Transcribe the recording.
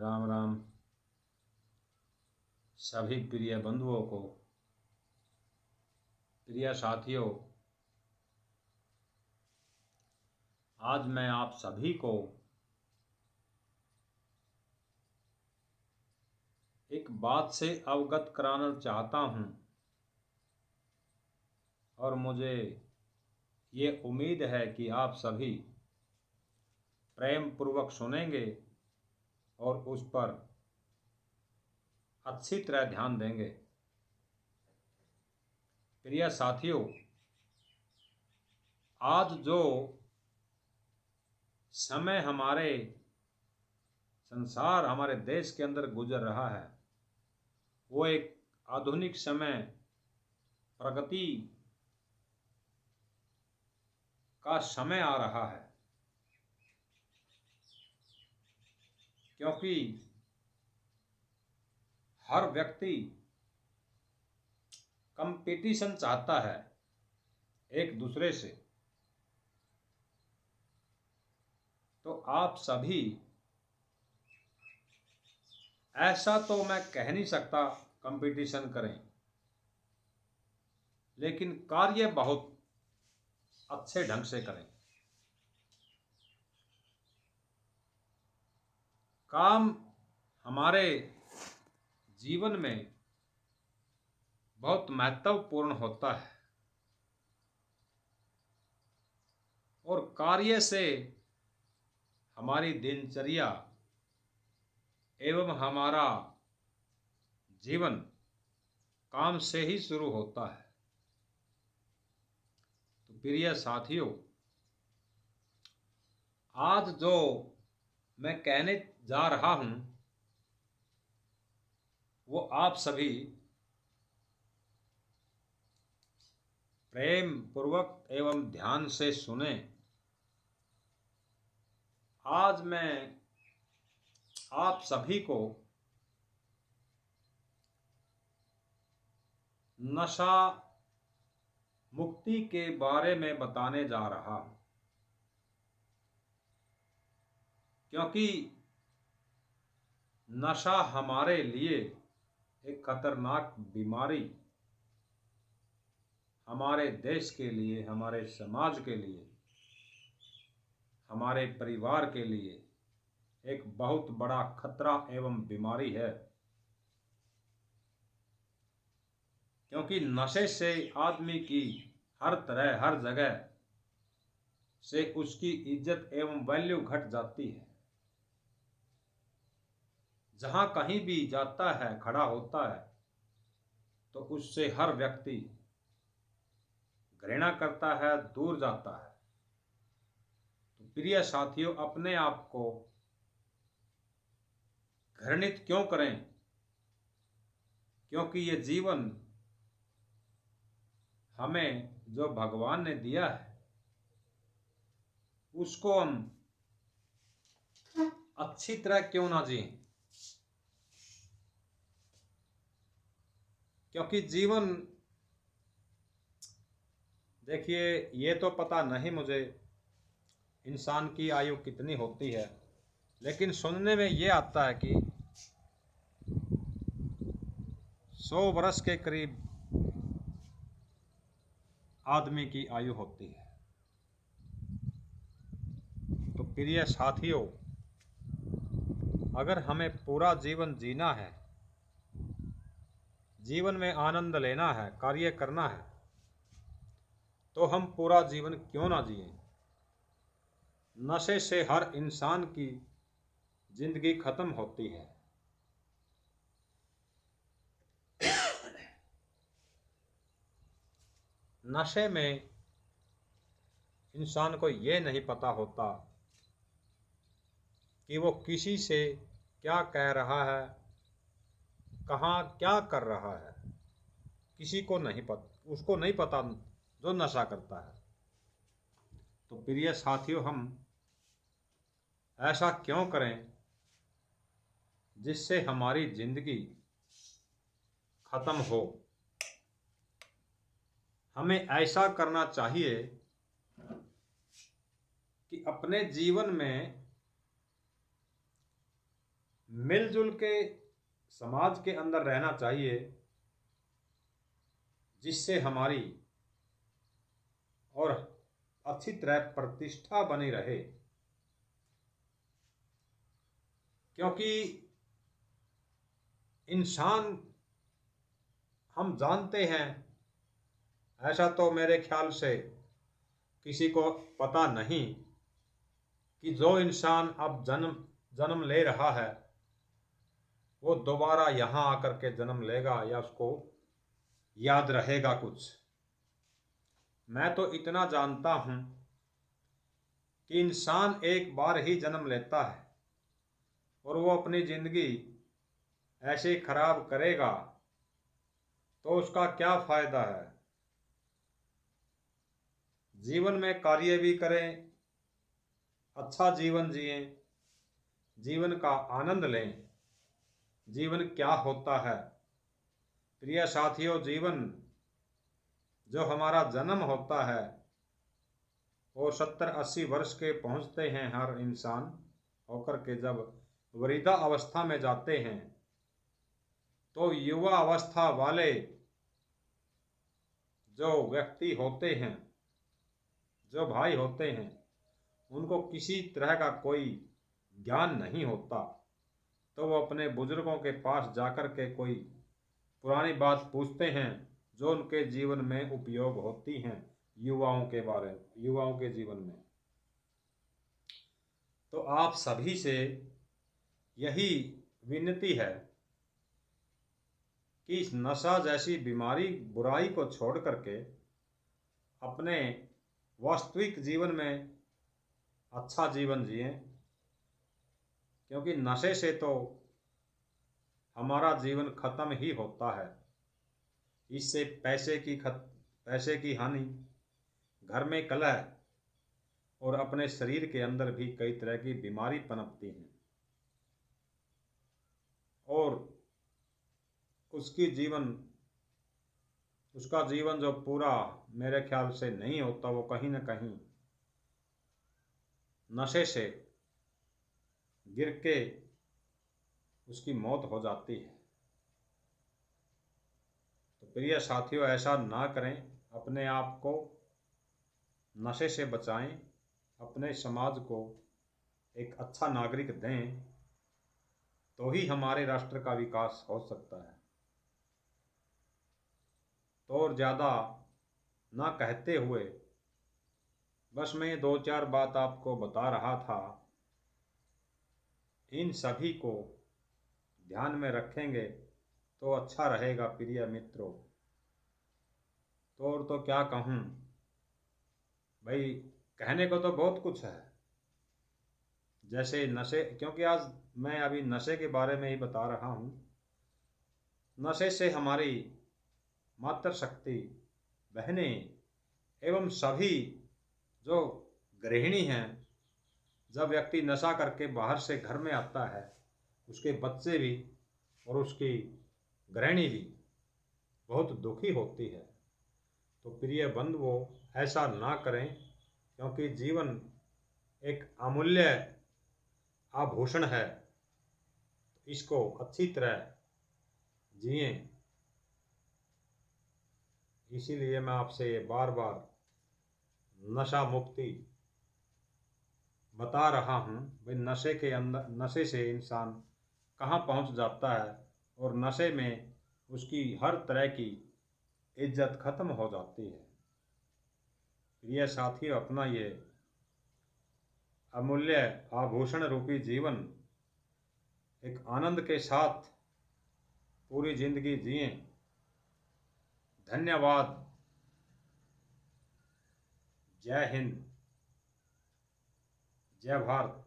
राम राम सभी प्रिय बंधुओं को, प्रिय साथियों। आज मैं आप सभी को एक बात से अवगत कराना चाहता हूं और मुझे ये उम्मीद है कि आप सभी प्रेम पूर्वक सुनेंगे और उस पर अच्छी तरह ध्यान देंगे। प्रिय साथियों, आज जो समय हमारे संसार, हमारे देश के अंदर गुजर रहा है, वो एक आधुनिक समय, प्रगति का समय आ रहा है। क्योंकि हर व्यक्ति कंपटीशन चाहता है एक दूसरे से। तो आप सभी, ऐसा तो मैं कह नहीं सकता कंपटीशन करें, लेकिन कार्य बहुत अच्छे ढंग से करें। काम हमारे जीवन में बहुत महत्वपूर्ण होता है और कार्य से हमारी दिनचर्या एवं हमारा जीवन काम से ही शुरू होता है। तो प्रिय साथियों, आज जो मैं कहने जा रहा हूं वो आप सभी प्रेम पूर्वक एवं ध्यान से सुने। आज मैं आप सभी को नशा मुक्ति के बारे में बताने जा रहा हूं, क्योंकि नशा हमारे लिए एक खतरनाक बीमारी, हमारे देश के लिए, हमारे समाज के लिए, हमारे परिवार के लिए एक बहुत बड़ा खतरा एवं बीमारी है। क्योंकि नशे से आदमी की हर तरह, हर जगह से उसकी इज्जत एवं वैल्यू घट जाती है। जहां कहीं भी जाता है, खड़ा होता है, तो उससे हर व्यक्ति घृणा करता है, दूर जाता है। तो प्रिय साथियों, अपने आप को घृणित क्यों करें? क्योंकि ये जीवन हमें जो भगवान ने दिया है, उसको हम अच्छी तरह क्यों ना जिएं? क्योंकि जीवन, देखिए, ये तो पता नहीं मुझे इंसान की आयु कितनी होती है, लेकिन सुनने में ये आता है कि 100 वर्ष के करीब आदमी की आयु होती है। तो प्रिय साथियों, अगर हमें पूरा जीवन जीना है, जीवन में आनंद लेना है, कार्य करना है, तो हम पूरा जीवन क्यों ना जिएं? नशे से हर इंसान की जिंदगी खत्म होती है। नशे में इंसान को ये नहीं पता होता कि वो किसी से क्या कह रहा है, कहाँ क्या कर रहा है, किसी को नहीं पता, उसको नहीं पता जो नशा करता है। तो प्रिय साथियों, हम ऐसा क्यों करें जिससे हमारी जिंदगी खत्म हो? हमें ऐसा करना चाहिए कि अपने जीवन में मिलजुल के समाज के अंदर रहना चाहिए, जिससे हमारी और अच्छी तरह प्रतिष्ठा बनी रहे। क्योंकि इंसान, हम जानते हैं, ऐसा तो मेरे ख्याल से किसी को पता नहीं कि जो इंसान अब जन्म ले रहा है वो दोबारा यहाँ आकर के जन्म लेगा या उसको याद रहेगा कुछ। मैं तो इतना जानता हूँ कि इंसान एक बार ही जन्म लेता है और वो अपनी ज़िंदगी ऐसे खराब करेगा तो उसका क्या फ़ायदा है। जीवन में कार्य भी करें, अच्छा जीवन जिएं, जीवन का आनंद लें। जीवन क्या होता है प्रिय साथियों, जीवन जो हमारा जन्म होता है वो 70-80 वर्ष के पहुंचते हैं हर इंसान होकर के। जब वृद्धा अवस्था में जाते हैं तो युवा अवस्था वाले जो व्यक्ति होते हैं, जो भाई होते हैं, उनको किसी तरह का कोई ज्ञान नहीं होता, तो वो अपने बुजुर्गों के पास जाकर के कोई पुरानी बात पूछते हैं जो उनके जीवन में उपयोग होती हैं, युवाओं के जीवन में। तो आप सभी से यही विनती है कि इस नशा जैसी बीमारी, बुराई को छोड़ करके अपने वास्तविक जीवन में अच्छा जीवन जिएं। क्योंकि नशे से तो हमारा जीवन खत्म ही होता है। इससे पैसे की हानि, घर में कलह और अपने शरीर के अंदर भी कई तरह की बीमारी पनपती हैं और उसका जीवन जो पूरा मेरे ख्याल से नहीं होता, वो कहीं ना कहीं नशे से गिर के उसकी मौत हो जाती है। तो प्रिय साथियों, ऐसा ना करें, अपने आप को नशे से बचाएं, अपने समाज को एक अच्छा नागरिक दें, तो ही हमारे राष्ट्र का विकास हो सकता है। तो और ज़्यादा ना कहते हुए बस मैं 2-4 बात आपको बता रहा था। इन सभी को ध्यान में रखेंगे तो अच्छा रहेगा प्रिय मित्रों। तो और तो क्या कहूँ भाई, कहने को तो बहुत कुछ है। जैसे नशे, क्योंकि आज मैं अभी नशे के बारे में ही बता रहा हूँ। नशे से हमारी मातृशक्ति, बहनें एवं सभी जो गृहिणी हैं, जब व्यक्ति नशा करके बाहर से घर में आता है, उसके बच्चे भी और उसकी गृहिणी भी बहुत दुखी होती है। तो प्रिय बंधुओं, ऐसा ना करें, क्योंकि जीवन एक अमूल्य आभूषण है। तो इसको अच्छी तरह जिएं। इसीलिए मैं आपसे बार बार नशा मुक्ति बता रहा हूँ। भाई, नशे से इंसान कहाँ पहुँच जाता है और नशे में उसकी हर तरह की इज्जत खत्म हो जाती है। प्रिय साथियों, अपना ये अमूल्य आभूषण रूपी जीवन एक आनंद के साथ पूरी जिंदगी जिएं। धन्यवाद। जय हिंद, जय भारत।